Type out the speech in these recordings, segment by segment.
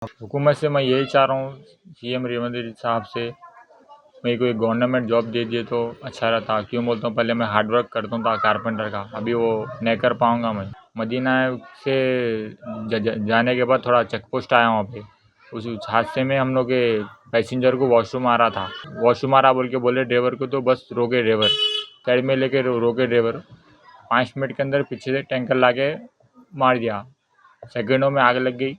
हुकूमत से मैं यही चाह रहा हूँ, सीएम रेवंत रेड्डी साहब से, मेरे को एक गवर्नमेंट जॉब दे दिए तो अच्छा रहता। क्यों बोलता हूँ, पहले मैं हार्ड वर्क करता था कारपेंटर का, अभी वो नहीं कर पाऊँगा मैं। मदीना से जाने के बाद थोड़ा चेक पोस्ट आया वहाँ पे, उस हादसे में हम लोग के पैसेंजर को वॉशरूम आ रहा था। वॉशरूम आ रहा बोल के बोले ड्राइवर को, तो बस रोके ड्राइवर, साइड में लेके रोके ड्राइवर। 5 मिनट के अंदर पीछे से टैंकर ला के मार दिया, सेकेंडों में आग लग गई।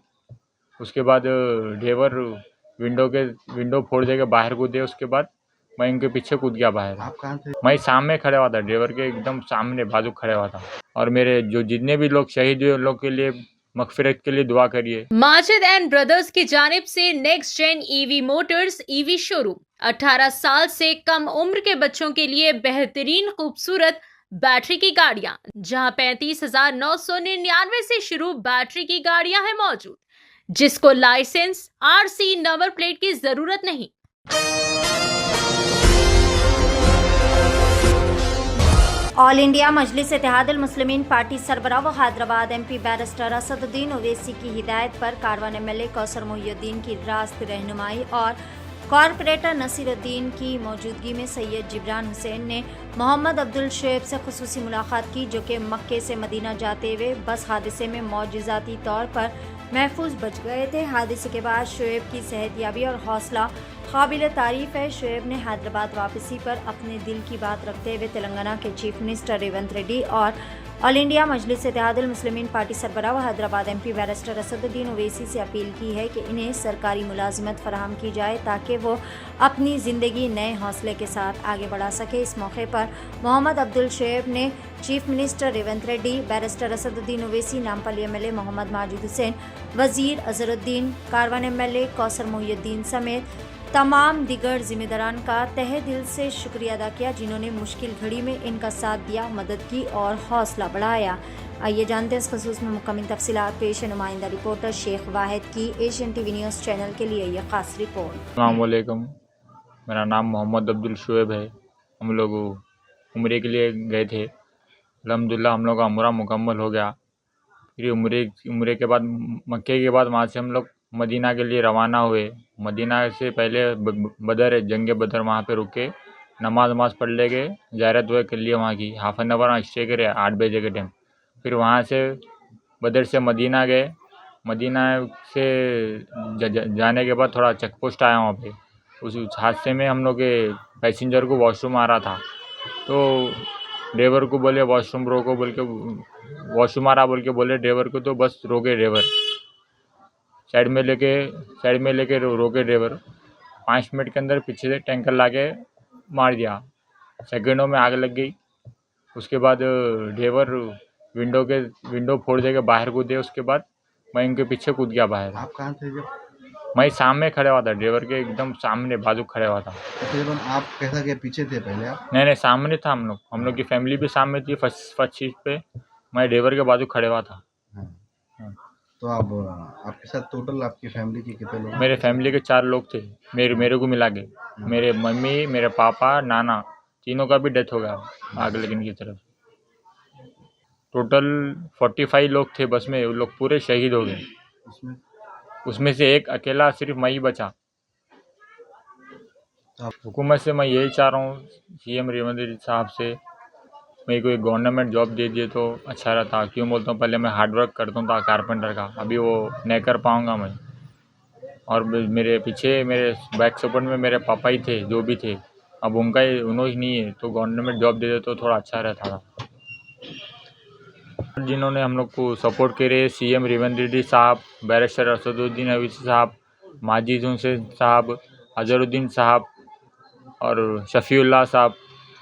उसके बाद ड्राइवर विंडो फोड़ दे के बाहर कूदे। उसके बाद मैं उनके पीछे कूद गया बाहर। आप कहाँ थे? मैं सामने खड़ा हुआ था, ड्राइवर के एकदम सामने बाजू खड़ा हुआ था। और मेरे जो जितने भी लोग शहीद हुए, उन लोग के लिए मगफिरत के लिए दुआ करिए। माजिद एंड ब्रदर्स की जानिब से next gen EV motors EV showroom 18 साल से कम उम्र के बच्चों के लिए बेहतरीन खूबसूरत बैटरी की गाड़ियां, जहां 35,999 से शुरू बैटरी की गाड़ियां हैं मौजूद, जिसको लाइसेंस आरसी नंबर प्लेट की जरूरत नहीं। ऑल इंडिया मजलिस इत्तेहादुल मुस्लिमीन पार्टी सरबराह व हैदराबाद एमपी बैरिस्टर असदुद्दीन ओवैसी की हिदायत पर कारवान एमएलए कौसर मोहिउद्दीन की रास्त रहनुमाई और कॉरपोरेटर नसीरुद्दीन की मौजूदगी में सैयद जिब्रान हुसैन ने मोहम्मद अब्दुल शोएब से खुसूसी मुलाकात की, जो कि मक्के से मदीना जाते हुए बस हादसे में मौजूदाती तौर पर महफूज बच गए थे। हादसे के बाद शोएब की सेहतयाबी और हौसला काबिल तारीफ है। शोएब ने हैदराबाद वापसी पर अपने दिल की बात रखते हुए तेलंगाना के चीफ मिनिस्टर रेवंत रेड्डी और ऑल इंडिया मजलिस इत्तेहादुल मुस्लिमीन पार्टी सरबराह व हैदराबाद एमपी बैरिस्टर असदुद्दीन ओवैसी से अपील की है कि इन्हें सरकारी मुलाजिमत फराहम की जाए ताकि वो अपनी ज़िंदगी नए हौसले के साथ आगे बढ़ा सके। इस मौके पर मोहम्मद अब्दुल शोएब ने chief minister Revanth Reddy, barrister Asaduddin Owaisi, Nampally MLA Mohammed Majid Hussain, Wazir Azharuddin, Karwan MLA Kausar Mohiuddin समेत तमाम दिगर जिम्मेदारान का तहे दिल से शुक्रिया अदा किया, जिन्होंने मुश्किल घड़ी में इनका साथ दिया, मदद की और हौसला बढ़ाया। आइए जानते हैं इस खसूस में मुकम्मल तफसीलात पेश है नुमाइंदा रिपोर्टर शेख वाहिद की एशियन टीवी न्यूज़ चैनल के लिए यह खास रिपोर्ट। अस्सलाम वालेकुम, मेरा नाम मोहम्मद अब्दुल शोएब है। हम लोग उम्रे के लिए गए थे, अल्हम्दुलिल्लाह हम लोग का उम्रा मुकम्मल हो गया। फिर उम्रे के बाद, मक्के के बाद वहाँ से हम लोग मदीना के लिए रवाना हुए। मदीना से पहले बदर है, जंग बदर, वहाँ पे रुके, नमाज पढ़ ले गए, ज़ियारत हुए कर लिए वहाँ की, हाफ एन आवर स्टे करे 8 बजे के टाइम। फिर वहाँ से बदर से मदीना गए। मदीना से जाने के बाद थोड़ा चेक पोस्ट आया वहाँ पे, उस हादसे में हम लोग के पैसेंजर को वॉशरूम आ रहा था, तो ड्राइवर को बोले वॉशरूम रोको बोल के, वॉशरूम आ रहा बोल के बोले ड्राइवर को, तो बस रोके ड्राइवर, साइड में लेके रोके ड्राइवर। 5 मिनट के अंदर पीछे से टैंकर ला के मार दिया, सेकेंडों में आग लग गई। उसके बाद ड्राइवर विंडो फोड़ दे के बाहर कूदे। उसके बाद मैं उनके पीछे कूद गया बाहर। आप कहाँ थे जब? मैं सामने खड़ा हुआ था, ड्राइवर के एकदम सामने बाजू खड़ा हुआ था। तकरीबन आप कैसा के पीछे थे पहले आप? नहीं, सामने था। हम लोग की फैमिली भी सामने थी, फर्स्ट सीट पे, मैं ड्राइवर के बाजू खड़े हुआ था। हाँ। तो आप आपके साथ टोटल आपकी फैमिली के कितने लोग? मेरे फैमिली के 4 लोग थे, मेरे को मिला के। मेरे मम्मी, मेरे पापा, नाना, तीनों का भी डेथ हो गया आग लगने की तरफ। टोटल 45 लोग थे बस में, वो लोग पूरे शहीद हो गए। उसमें से एक अकेला सिर्फ मैं ही बचा। हुकूमत से मैं यही चाह रहा हूँ, सीएम रेवंत रेड्डी साहब से, मेरे को एक गवर्नमेंट जॉब दे दिए तो अच्छा रहता। क्यों बोलता हूँ, पहले मैं हार्ड वर्क करता था कारपेंटर का, अभी वो नहीं कर पाऊँगा मैं। और मेरे पीछे, मेरे बैक सपोर्ट में मेरे पापा ही थे, जो भी थे, अब उन्होंने ही नहीं है, तो गवर्नमेंट जॉब दे दे तो थोड़ा अच्छा रहता था। जिन्होंने हम लोग को सपोर्ट करे, सीएम रेवंत रेड्डी साहब, बैरिस्टर असदुद्दीन ओवैसी साहब, माजिद हुसैन साहब, अजहरुद्दीन साहब और शफीउल्लाह साहब,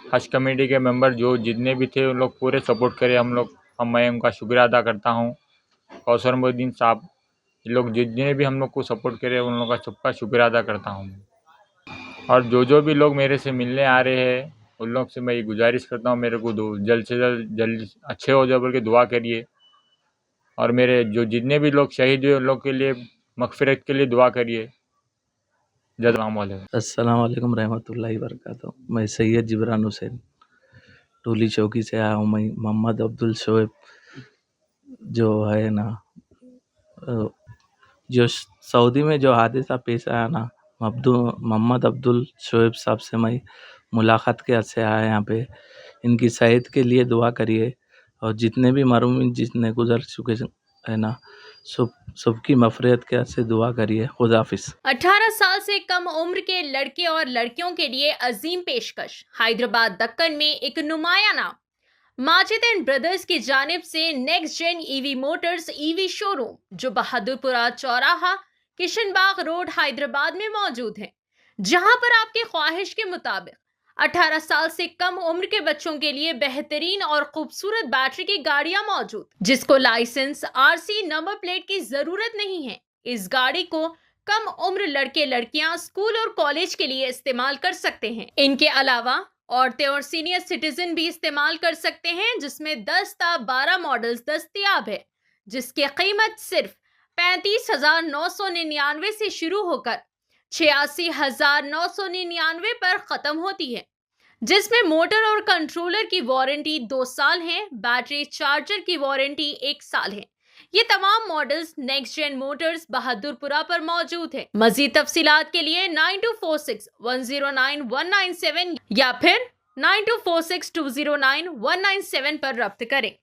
हज कमेटी के मेंबर जो जितने भी थे, उन लोग पूरे सपोर्ट करे हम लोग। मैं उनका शुक्रिया अदा करता हूँ। कौसर मोहिउद्दीन साहब, ये लोग जितने भी हम लोग को सपोर्ट करे, उन लोगों का सबका शुक्रिया अदा करता हूँ। और जो भी लोग मेरे से मिलने आ रहे हैं, उन लोग से मैं ये गुजारिश करता हूँ, मेरे को जल्द से जल्द अच्छे हो जाए बोल के दुआ करिए। और मेरे जो जितने भी लोग शहीद हुए, उन लोग के लिए मगफिरत के लिए दुआ करिए। अस्सलाम वालेकुम रहमतुल्लाहि वबरकातुहू। मैं सैयद जिब्रान हुसैन टोली चौकी से आया हूँ। मैं मोहम्मद अब्दुल शोएब जो है ना, जो सऊदी में जो हादसा पेश आया ना, मोहम्मद अब्दुल शोएब साहब से मैं मुलाकात के से आया यहाँ पे। इनकी सेहत के लिए दुआ करिए और जितने भी मरहूमिन जितने गुजर चुके है ना, सबकी मफरत के से दुआ करिए। खुदा हाफिज। 18 साल से कम उम्र के लड़के और लड़कियों के लिए अजीम पेशकश। हैदराबाद दक्कन में एक नुमाया नाम माजिद एंड ब्रदर्स की जानिब से next gen EV motors EV showroom, जो बहादुरपुरा चौराहा किशनबाग रोड हैदराबाद में मौजूद है, जहां पर आपकी ख्वाहिश के मुताबिक 18 साल से कम उम्र के बच्चों के लिए बेहतरीन और खूबसूरत बैटरी की गाड़ियां मौजूद, जिसको लाइसेंस आरसी नंबर प्लेट की जरूरत नहीं है। इस गाड़ी को कम उम्र लड़के लड़कियां स्कूल और कॉलेज के लिए इस्तेमाल कर सकते हैं। इनके अलावा औरतें और सीनियर सिटीजन भी इस्तेमाल कर सकते हैं, जिसमें 10 ता 12 मॉडल्स दस्तयाब है, जिसकी कीमत सिर्फ 35,999 से शुरू होकर 86,999 पर खत्म होती है, जिसमें मोटर और कंट्रोलर की वारंटी 2 साल है, बैटरी चार्जर की वारंटी 1 साल है। ये तमाम models next gen motors Bahadurpura पर मौजूद है। मजीद तफसीलात के लिए 9246109197 या फिर 9246209197 पर रब्त करें।